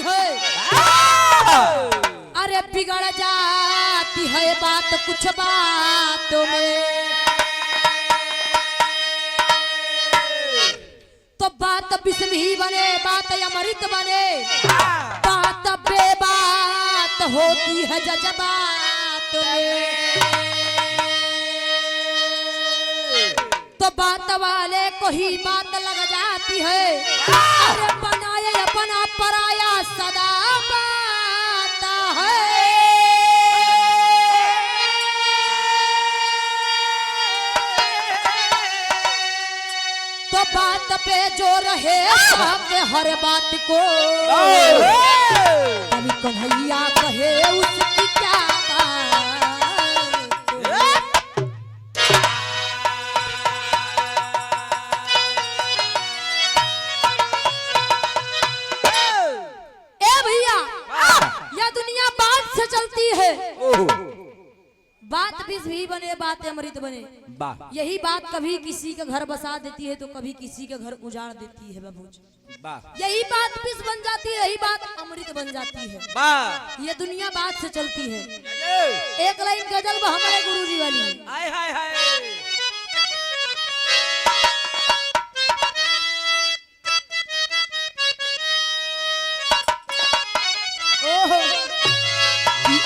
है। अरे बिगड़ जाती है बात कुछ बातों में, तो बात विष भी बने बात अमृत बने, बात बेबात होती है जज्बात में। तो बात वाले को ही बात लग जाती है, अरे बनाए अपना पराया सदा बात है। तो बात पे जो रहे के हर बात को, कभी कन्हैया कहे उसकी क्या बात विष भी बने बात अमृत बने। यही बात कभी किसी के घर बसा देती है तो कभी किसी के घर उजाड़ देती है बाबूजी। यही बात विष बन जाती है, यही बात अमृत बन जाती है। ये दुनिया बात से चलती है। एक लाइन गजल हमारे गुरुजी वाली, हाय हाय हाय।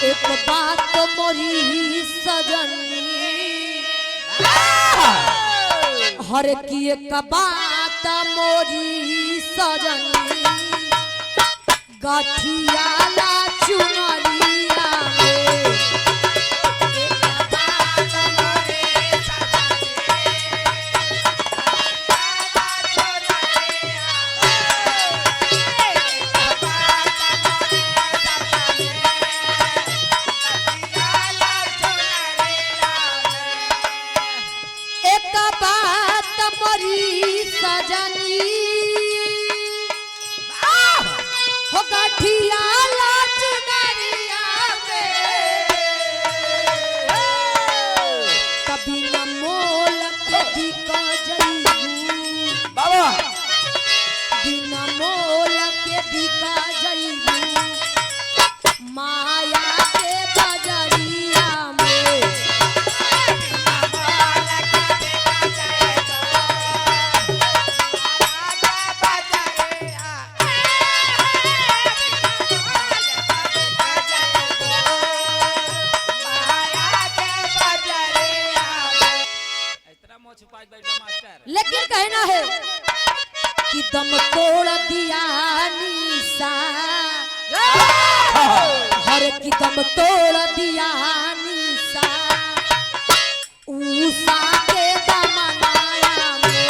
एक बात मोरी सजनी, हर की एक बात मोरी सजनी, गठियाला चुनरिया में। लेकिन कहना है कि दम तोड़ दिया निशा, हर की दम तोड़ दिया निशा, उषा के दमनाया में।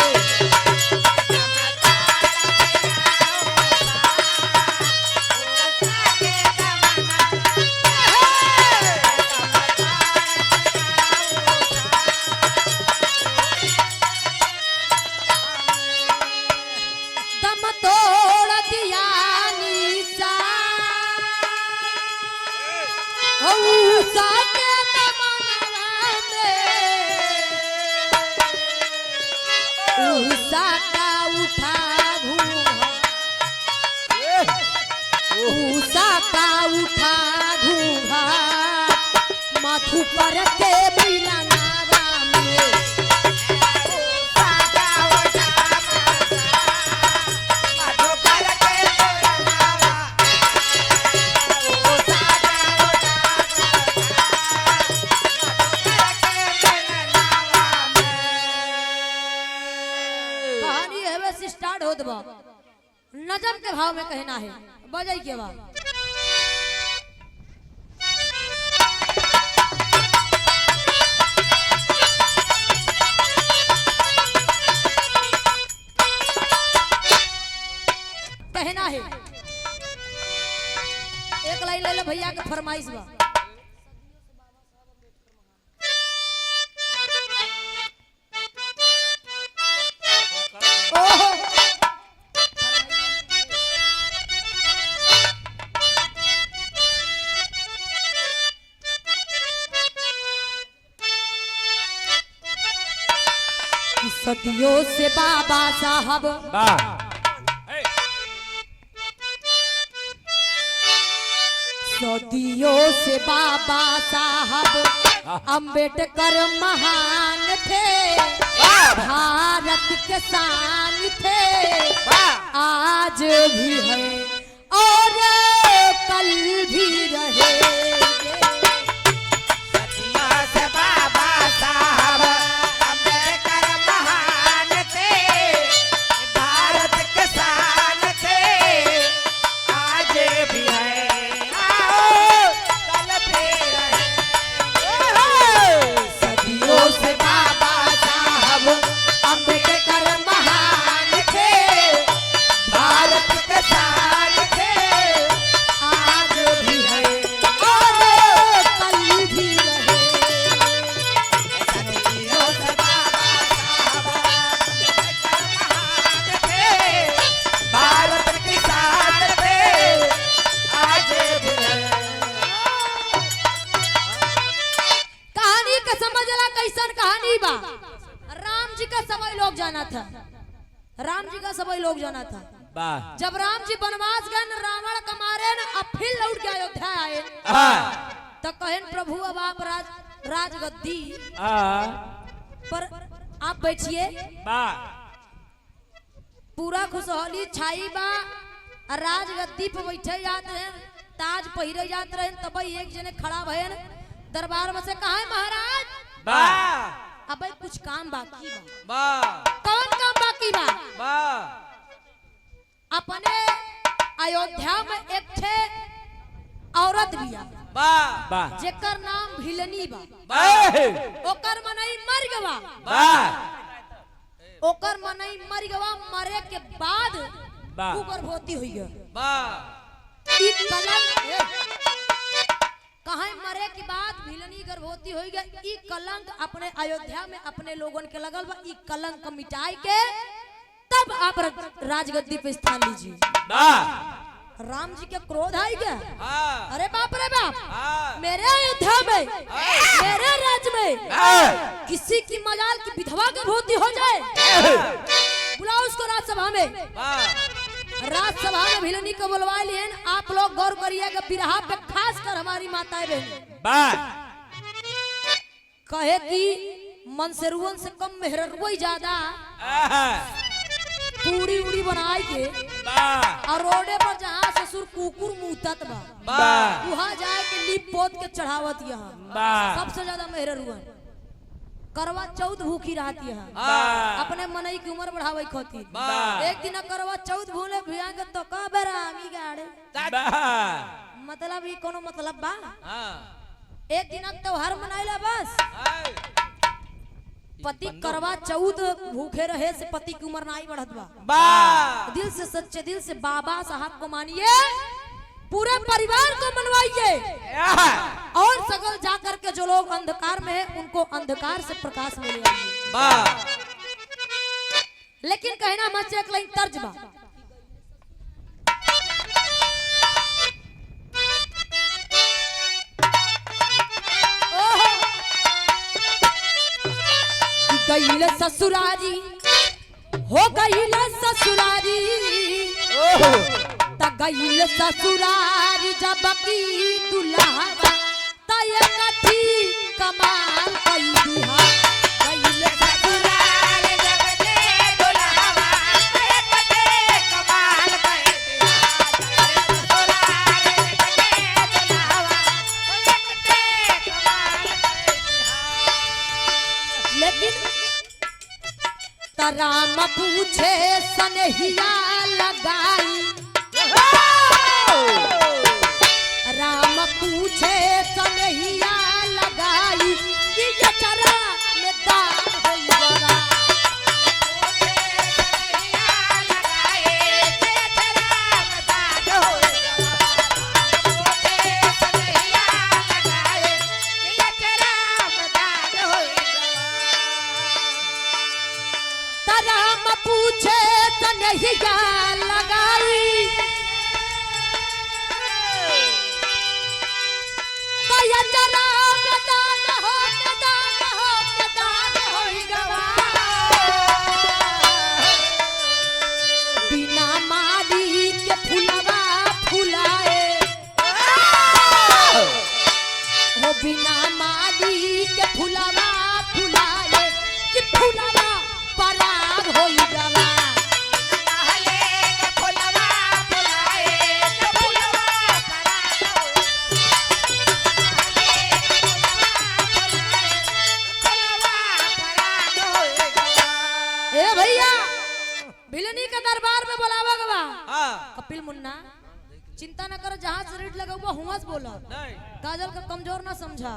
उषा का उठा घूंघा माथू पर के मिलनावा में। कहानी है वैसे स्टार्ट हो दबा नजम के भाव में कहना है, बजाई के बाद कहना है। एक लाइन ले लो भैया के फरमाइश बा। सदियों से बाबा साहब सदियों से बाबा साहब अंबेडकर महान थे, भारत के शान थे, आज भी है और कल भी रहेंगे। सदियों से बाबा साहब अंबेडकर महान थे, भारत के शान थे, आज भी है कल भी रहेंगे। सदियों से बाबा साहब अंबेडकर महान थे, भारत के शान थे, आज भी है और कल भी रहेंगे। सदियों से बाबा साहब अंबेडकर महान थे, भारत के शान थे, आज भी है। कहानी का समझला कैसन कहानी बा। राम जी का सभी लोग जाना था, राम जी का सभी लोग जाना था। जब राम जी वनवास गए न, रावण का मारे न, अब फिर लौट के अयोध्या आए तो कहन प्रभु अब आप राजगद्दी पर आप बैठिए। पूरा खुशहाली छाई बा, राजगद्दी पे बैठे जाते हैं, ताज पहिरे जाते रहे। तब एक जने खड़ा भयन दरबार में से कहा है महाराज अब कुछ काम बाकी बा। कौन काम बाकी बा? अपने अयोध्या में एक थे औरत बिया जेकर नाम भिलनी बा। ओकर मनई मर गवा, ओकर मनई मर गवा। मरे के बाद वो गर्भवती हुई गया। ई कलंक कहा मरे के बाद भिलनी गर्भवती हो गई। ई कलंक अपने अयोध्या में अपने लोगन के लगल बा। ई कलंक मिटाई के तब आप राजगद्दी पे स्थान लीजिए। राम जी के क्रोध आई गया। अरे बाप रे बाप, मेरे अयोध्या में मेरे राज्य में किसी की मजाल की विधवा गर्भवती हो जाए, बुलाओ उसको राज्यसभा में। राज्यसभा में भिलनी को बुलवा लिए। आप लोग गौर करिएगा, बिरहा पे खास कर हमारी माताएं बहन कहे कि मनसेरुअन से कम मेहररुआ ज्यादा। पूरी उड़ी बनाई के और रोडे पर जहाँ ससुर कुकुर मुतत बा वहाँ जाए के लीप पोत के चढ़ावत यहाँ सबसे ज्यादा मेहररुअन। करवा चौथ भूखी रहती है, अपने मनई की उम्र बढ़ावे खातिर। एक दिन करवा चौथ भूले भिया के तो का बेरामी गाड़े मतलब ही कोनो मतलब बा। एक दिन त्योहार मनाइला बस। पति करवा चौथ भूखे रहे से पति की उम्र नहीं बढ़त बा। दिल से सच्चे दिल से बाबा साहब को मानिए, पूरे परिवार को मनवाइए और सगल जाकर के जो लोग अंधकार में हैं उनको अंधकार से प्रकाश में ले आइए। लेकिन कहना मत एक लाइन तर्ज बा। गईल ससुरारी हो गईल ससुरारी गईल ससुरारी जब की दुल्हा तय कठी कमाल कई दिहा। गईल ससुरारी जब के दुल्हा तय कठी कमाल कई दिहा। लेकिन राम पूछे सनहिया लगाई, राम पूछे सनहिया लगाई कि ये चरा में दाग होई बरा। राम पूछे सनहिया लगाई या चरा में दाग हो के दाग हो के दाग होई गवा। बिना माली के फुलवा फुलाए चिंता न करो, जहाँ से रेट लगा हुआ हुआ से बोला। काजल का कमजोर ना समझा।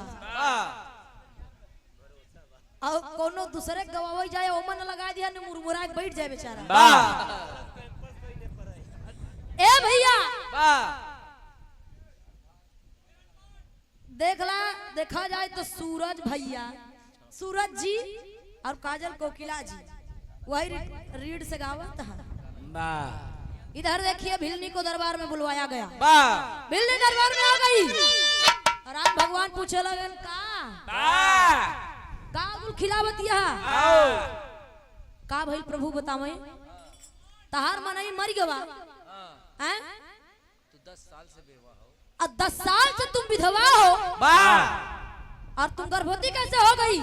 और कोनो दूसरे गवावई जाए ओमन न लगा दिया ने मुरमुरा के बैठ जाए बेचारा। ए भैया देखा जाए तो सूरज भैया, सूरज जी और काजल कोकिला जी वही रीड से गावत है। इधर देखिए भिलनी को दरबार में बुलवाया गया। भिलनी दरबार में आ गई। राम भगवान पूछे लगन का बुल खिलावतिया का भाई प्रभु बतावे तहार मनई मर गवा हैं? तू 10 साल से बेवा हो। और 10 साल से तुम विधवा हो और तुम गर्भवती कैसे हो गई?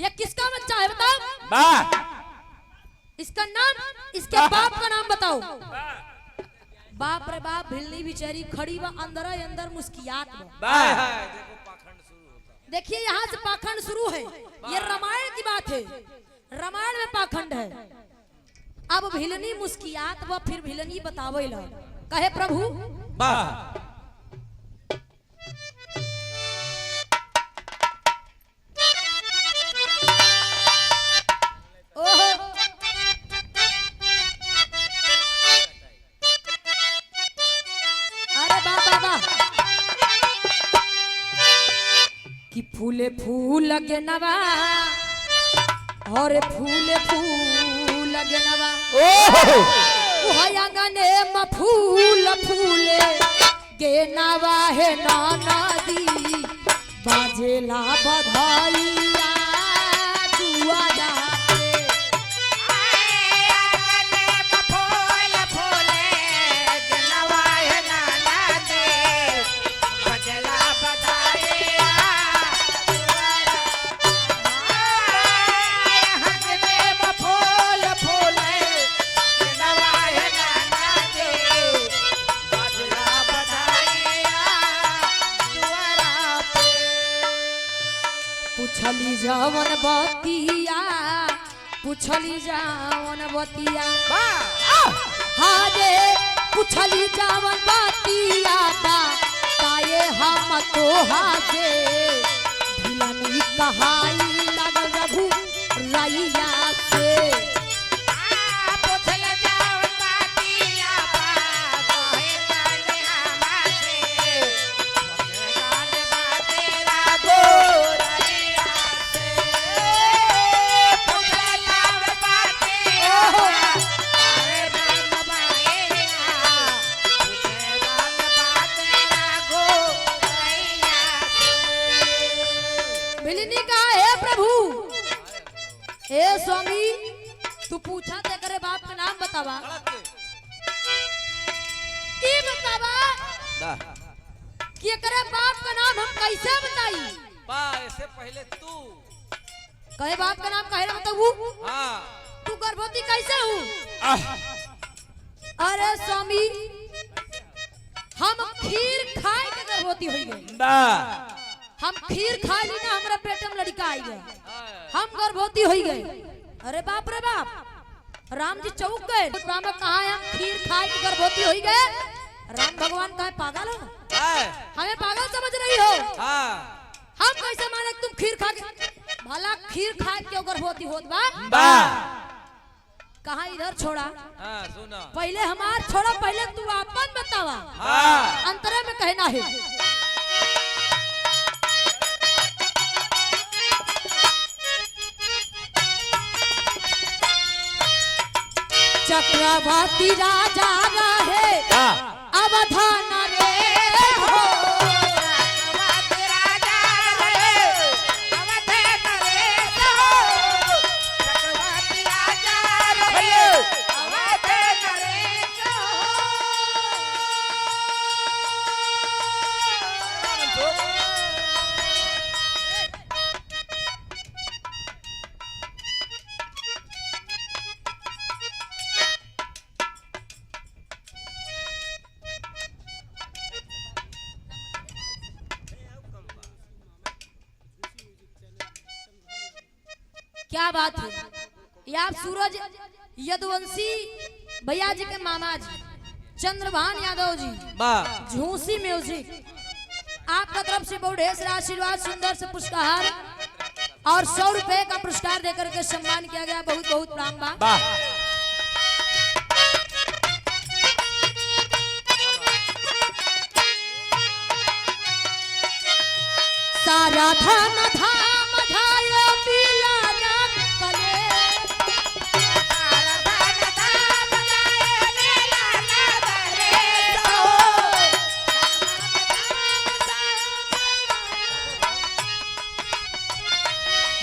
ये किसका बच्चा है बताओ? इसका नाम, इसके बाप का नाम बताओ। बाप रे बाप, भिलनी बिचारी खड़ी बा अंदर अंदर मुस्कियात बा। देखिए यहाँ से पाखंड शुरू है। ये रामायण की बात है, रामायण में पाखंड है। अब भिलनी मुस्कियात व फिर भिलनी बतावे ला कहे प्रभु ओहो अरे बाबा कि फूले फूल लगे नवा और फूले फूल लगे नवा आंगने में फूल फूले गे नवा है नाना दी बाजेला बधाइया दुआरा पुछली जावन बतिया, पुछली जावन बतिया हारे पुछली जावन बतिया ताये हम तोहा से भिलनी कहाई लगल रघु रैया से। हे स्वामी तू पूछा ते करे बाप का नाम बतावा। की बतावा कि करे बाप का नाम हम कैसे बताई? ऐसे पहले तू कहे बाप का नाम कहे बताऊ। हाँ तू गर्भवती कैसे हूँ? अरे स्वामी हम खीर खाए के गर्भवती हुई गई। हम खीर खा ली ना हमारा पेट में लड़का आई गया, हम गर्भवती हो गए। अरे बाप रे बाप, राम जी चौक गए। राम कहा है हम खीर खा के गर्भवती हो गए? राम भगवान कहे पागल हो, हमें पागल समझ रही हो? हम कैसे माने तुम खीर खा के? भला खीर खा के गर्भवती होत बा? कहा इधर छोड़ा, पहले हमार छोड़ा, पहले तू अपन बतावा। अंतरे में कहना है चक्रवर्ती राजा रहे अवधान रे हो। चक्रवर्ती राजा रहे अवधान रे हो। चक्रवर्ती राजा रहे अवधान रे हो। क्या बात है, ये आप सूरज यदुवंशी भैया जी के मामा जी चंद्रभान यादव जी, झूसी म्यूजिक, आपका तरफ से बहुत ढेर सारा आशीर्वाद, सुंदर से पुरस्कार और 100 रुपए का पुरस्कार देकर के सम्मान किया गया। बहुत बहुत प्रणाम बा। सारा धन धाम धाय पीला नाम कले,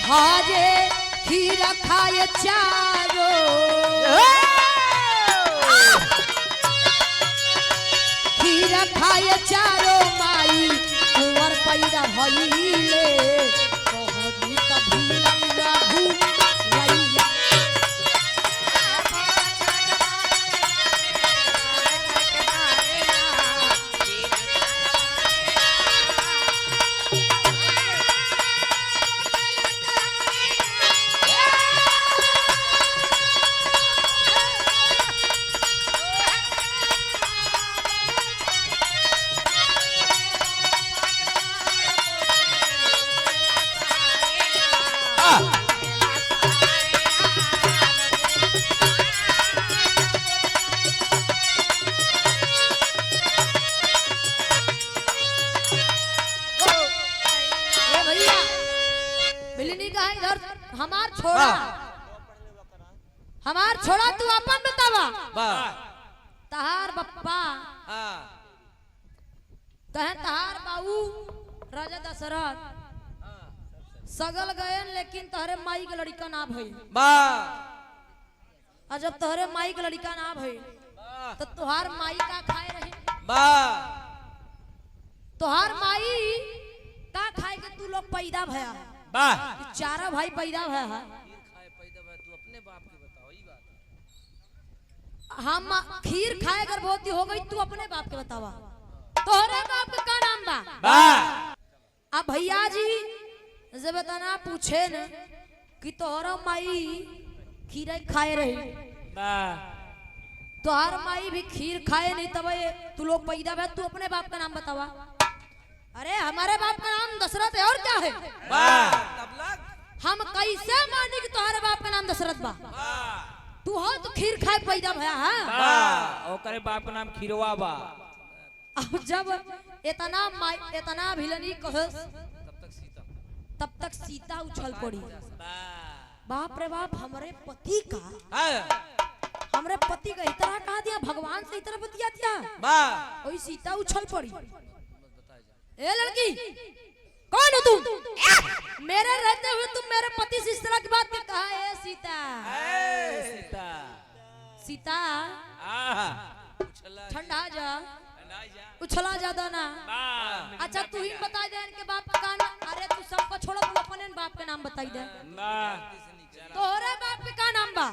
हाजे खीर खाए चारो, खीर खाए चारो माई कुंवर पैदा भइले, कहदी कभी लंगाहू रैया। हमार छोड़ा, हमार छोड़ा तू अपन बतावा। तहार बप्पा कहे तहार बाबू राजा दशरथ सगल गए, लेकिन तहरे माई के लड़का ना भई। और जब तहरे माई के लड़का ना भई तो तुहार माई का खाए रहे, तुहार माई का खाए के तू लोग पैदा भया। चारा भाई पैदा भया है। तू अपने बाप के बताओ ई बात। हम खीर खाए गर्भवती हो गई, तू अपने बाप के बतावा। तोहरे बाप का क्या नाम बा? अब भैया जी जब बताना पूछे न कि तोहरा माई खीर खाए रही, तोहर माई भी खीर खाए नहीं, तब तू लोग पैदा भया, तू अपने बाप का नाम बतावा। अरे हमारे बाप का नाम दशरथ है, और क्या है? हम कैसे माने कि तुम्हारे बाप का नाम दशरथ बा? तू हो तो खीर खाए पैदा भया है, ओकरे बाप का नाम खीरवा बा। अब जब इतना भिलनी कहे तब तक सीता उछल पड़ी। बाप रे बाप, हमारे पति का इतना कहा दिया, भगवान से इतना बतिया दिया। वही सीता उछल पड़ी। ए लड़की, कौन हो तुम? मेरे रहते हुए तुम मेरे पति से इस तरह की बात कहा है? सीता ठंडा जा, उछला ज्यादा ना। अच्छा तू ही बता दे इनके बाप का नाम। अरे तू सबको छोड़ो, तू अपने बाप के नाम बताई दे। तोहरे बाप के का नाम बा?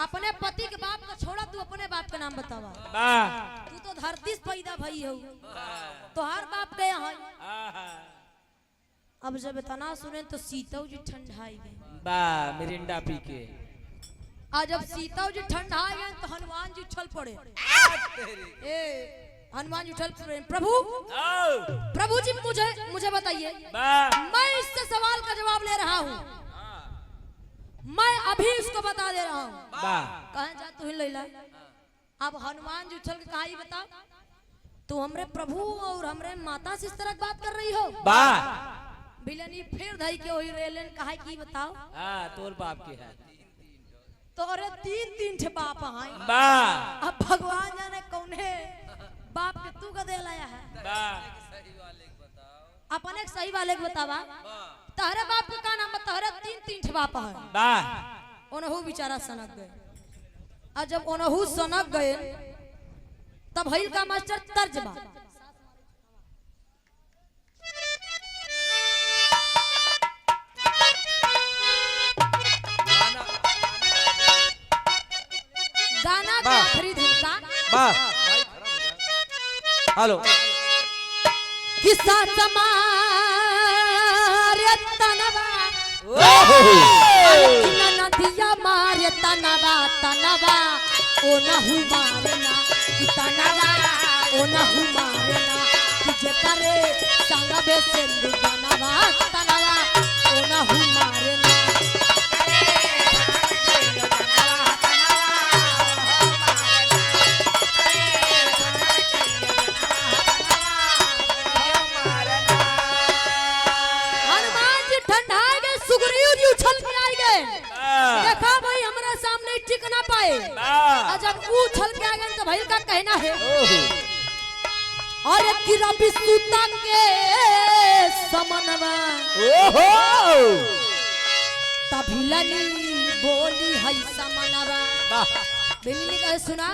अपने पति के बाप को छोड़ा, तू अपने बाप का नाम बतावा। तू तो धरती से पैदा भई हो, तोहार बाप गया है। अब जब इतना सुने तो सीता जी ठंडाई गई, मिरिंडा पी के। और जब सीता जी ठंडाई गए तो हनुमान जी उछल पड़े। हनुमान जी उछल पड़े, प्रभु जी मुझे बताइए, मैं इससे सवाल का जवाब ले रहा हूँ, मैं अभी इसको बता दे रहा हूँ। कहे जा तू ही लैला। अब हनुमान जी उछल के कहा, बता तू हमरे प्रभु और हमरे माता से इस तरह की बात कर रही हो? बिलनी फिर धई के वही रेलन कहा की बताओ। तोर बाप के है, तोरे तीन ठे बाप हैं। अब भगवान जाने कौने बाप के तू का दे लाया है। अपने सही वाले को बतावा। तहरे बाप का नाम बता, तहरे तीन ठे बाप है। ओनहु बेचारा सनक गए, और जब ओनहु सनक गए तब हईल का मास्टर तर्जमा। गाना का आखिरी धुन का हेलो किस्सा मारे तनवा, नदिया मारे तनवा, ओ नहु मारना कि तनावा ओना हुमारना कि जेकरे संग बे सिंधु तनावा तनावा ओना हुमारना देखा भाई हमारा सामने टिक ना पाए और जब वो उछल के आ गए तो भाई का कहना है और एक गिरा बिस्तुता के समनवा तभिलनी बोली है समनवा बिल्ली कहे सुना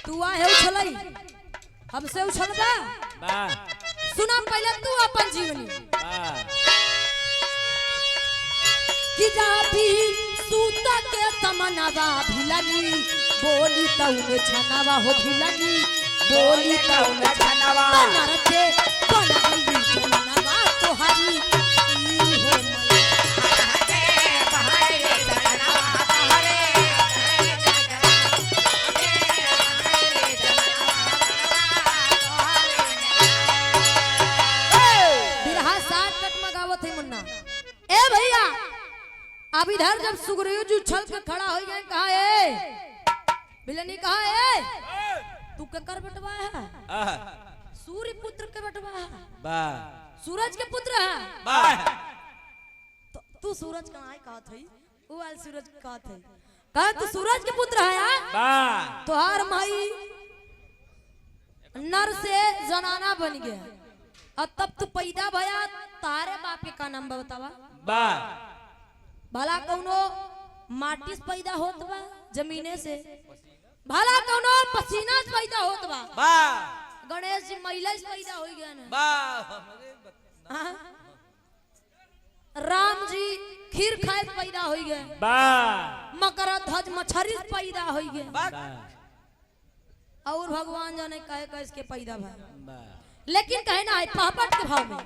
तू आए उछलई हमसे उछलबा सुना पहले तू अपन जीवनी कि जा भी सूता के तमनवा भिलनी बोली तौने छनवा हो भिलनी बोली तौने छनवा नरके बन गई छनवा तोहारी ई हो मई बहारे छनवा बहारे बिरहा साथ कट मगावत है मुन्ना ए भैया अब इधर जब सुग्रीव जी उछल के खड़ा हो गए कहा ए बिलनी कहा ए तू केकर बेटवा है सूर्य पुत्र के बेटवा है सूरज के पुत्र है तो तू सूरज कहाँ कहा थई वो वाल सूरज कहा थई कहा तू सूरज के पुत्र है यार तोहार माई नर से जनाना बन गया और तब तू पैदा भया तारे बाप के का नाम बतावा भला कौनो माटी से पैदा होत बा जमीने से भला कौनो पसीना से पैदा होत बा गणेश जी महिला से पैदा हो गया ना राम जी खीर खाए पैदा हो गए मकर ध्वज मछरी से पैदा हो गए और भगवान जाने कहे कहे इसके पैदा भा लेकिन कहना है पापट के भाव में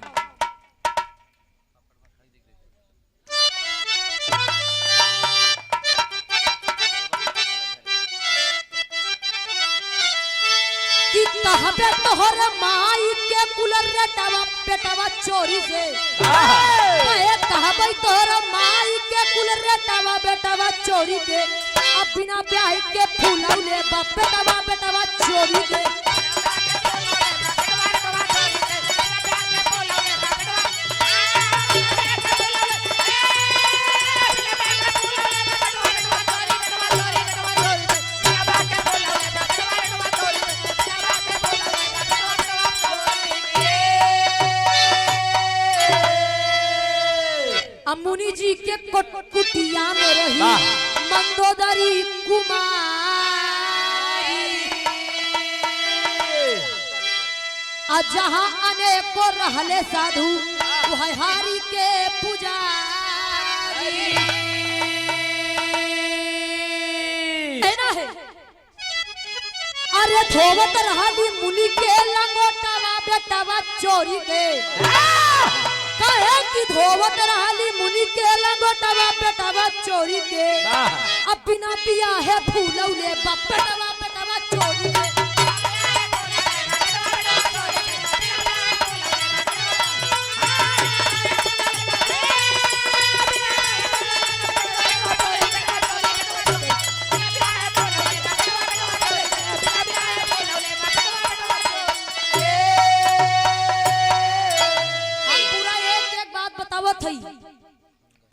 कहबे तोहर माई के कुलर रेटावा पेटावा चोरी से कहे कहबे तोहर माई के कुलर रेटावा बेटावा चोरी के अब बिना ब्याह के फूलौले बाप पेटावा बेटावा चोरी के मुनि जी के कुटिया में रही मंदोदरी कुमारी जहाँ अनेको रहले साधु हारी के पुजारी है अरे धोवत रही मुनि के लंगोटावा बेटावा चोरी के कहे कि धोवत रहली मुनि के लंगोटावा बेटावा चोरी के अब बिना पिया है फूलौले बाप बेटावा बेटावा चोरी के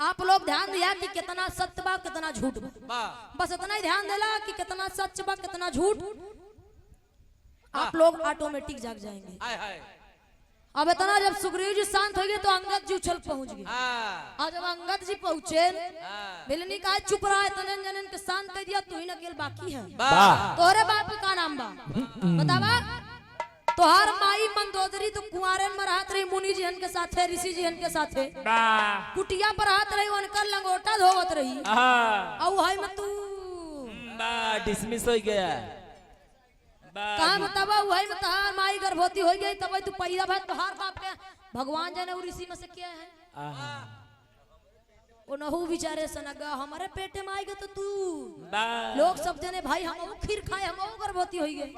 आप लोग ध्यान दिया कि कितना सत्य बा कितना झूठ बा बस इतना ही ध्यान देला कि कितना सच बा कितना झूठ आप लोग ऑटोमेटिक जाग जाएंगे अब इतना जब सुग्रीव जी शांत हो गए तो अंगद जी उछल पहुंच गए और जब अंगद जी पहुंचे बिलनी कहा चुप रहा इतने जनन के शांत कर दिया तू ही न केल बाकी है तोहरे बाप का नाम बा बतावा तोहार माई मंदोदरी तो कुंवारन में रहत रही मुनि जी हन के साथे ऋषि जी हन के साथे कुटिया पर रहत रही उनकर लंगोटा धोवत रही और हाय में तू डिसमिस हो गया कहां बतावा वही में तहार माई गर्भवती हो गई तब तू पैदा भा तोहार बाप के भगवान जाने ऋषि में से क्या है नहु बेचारे सनगा हमारे पेटे में आएगा तो तू बा लोग सब जने भाई हम खीर खाए हम गर्भवती हो गए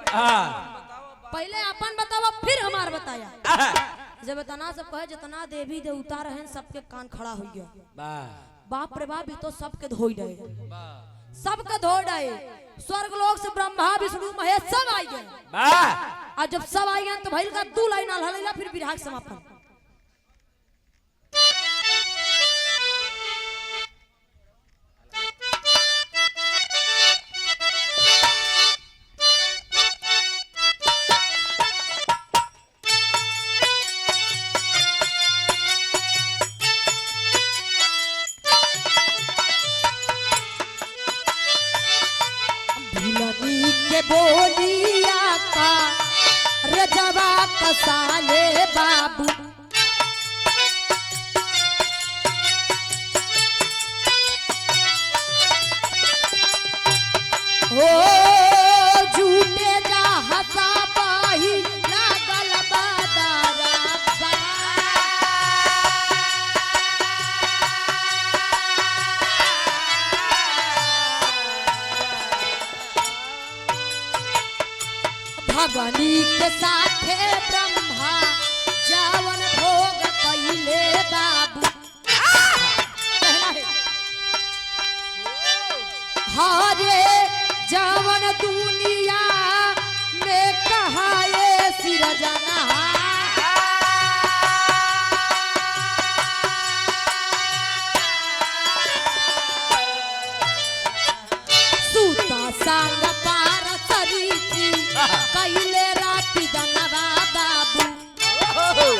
पहले अपन बतावा फिर हमार बताया जब तना सब कहे जितना देवी देवता रहे सबके कान खड़ा हो गया बाप रे बाप ये तो सबके धोई डे सबके धो डे स्वर्ग लोक से ब्रह्मा विष्णु महेश सब आई गए और जब सब आई गए तो भइल का 2 लाइन हलैला फिर विराग समापन बोलिया का रजवा कसाले बाबू हो झूठे जा हसा पाही लागल बादारा भगनी के साथे ब्रह्मा जावन भोग कइले बाबू हरे जावन दुनिया में कहाए सिरजना सूता संग पार सरीती कइले राती दनवा बाबू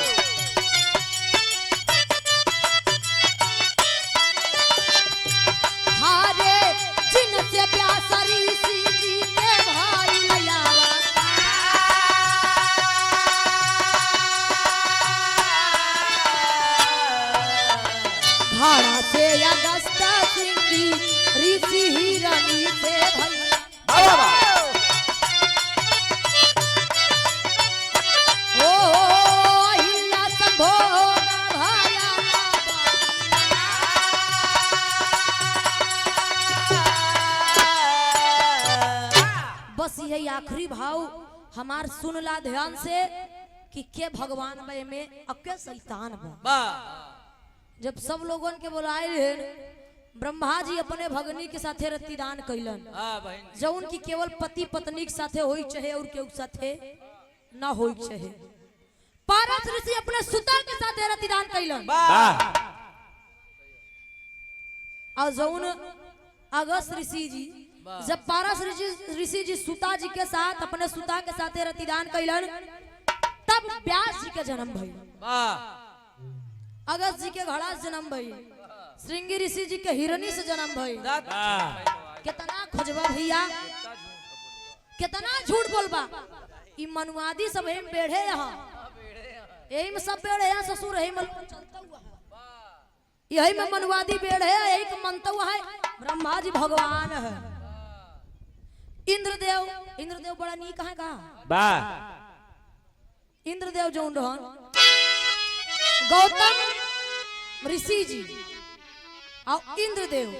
हारे जिनसे प्यासरी सी जी के भाई लयावा घड़ा से अगस्त सिंगी ऋषि हिरणी से भई बस यही आखिरी भाव हमार सुनला ध्यान से कि के भगवान में अके शैतान बा जब सब लोगन के बुलाए ब्रह्मा जी अपने भगनी के साथे रतिदान कैलन जौन की केवल पति पत्नी के साथे होई चाहे और केहू साथे ना होई चाहे पारस ऋषि अपने सुता के साथे रतिदान कैलन और जौन अगस्त ऋषि जी जब पारस ऋषि जी सुता जी के साथ अपने सुता के साथ रतिदान कैलन तब व्यास जी के जन्म भइल अगस्त जी के घड़ा से जन्म भइल श्रृंगी ऋषि जी के हिरणी से जन्म भइल कितना खोजबा भैया कितना झूठ बोलबा ई मनुवादी सब हम बेढ़े यहाँ यही में सब बेढ़े यहाँ ससुर यही में चलता हुआ यही में मनुवादी बेढ़े यही के मनता हुआ है ब्रह्मा जी भगवान है इंद्रदेव बड़ा नीक है का इंद्रदेव जो रहन गौतम ऋषि जी और इंद्रदेव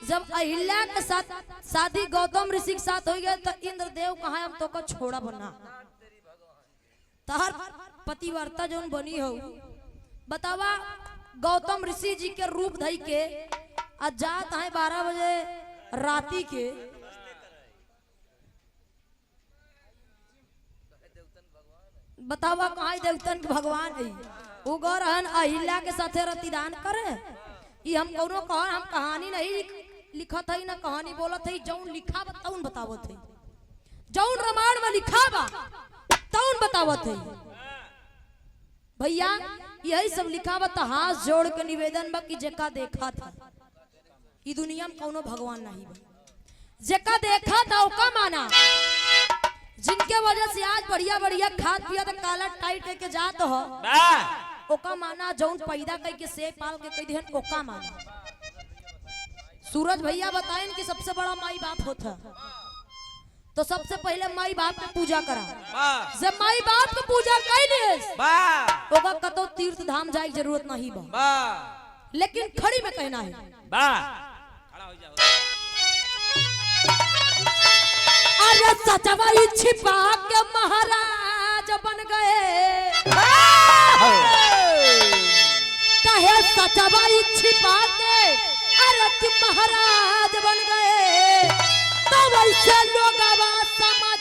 जब अहिल्या के साथ शादी गौतम ऋषि के साथ हो गया तो इंद्रदेव कहा हम तो को छोड़ा बना तहर पतिव्रता जो बनी हो बतावा गौतम ऋषि जी के रूप धई के जात है 12 बजे राती के बतावा कहा देवतन के भगवान है वो गौरहन अहिल्या के साथे रतिदान करे ये हम कोनो कहा हम कहानी नहीं लिखत है ना कहानी बोलत है जौन लिखा तौन बतावत है जौन रामायण में लिखा बा तौन बतावत है भैया यही सब लिखा बा हाथ जोड़ के निवेदन बा कि जेका देखा था ई दुनिया में कोनो भगवान नहीं बा जेका देखा था ओका माना जिनके वजह से आज बढ़िया बढ़िया खाद पिया तो काला टाइट के जात हो ओका माना जौन पैदा कई के से पाल के कई देहन ओका माना सूरज भैया बताएं कि सबसे बड़ा माई बाप होता तो सबसे पहले माई बाप के पूजा करा जब माई बाप के पूजा कैलिस ओका कतो तीर्थ धाम जाए जरूरत नहीं बा लेकिन खड़ी में कहना है। अरे सचवाई छिपा के महाराज बन गए, कहे सचवाई छिपा के अरे कि महाराज बन गए, तो वैसे लोग समाज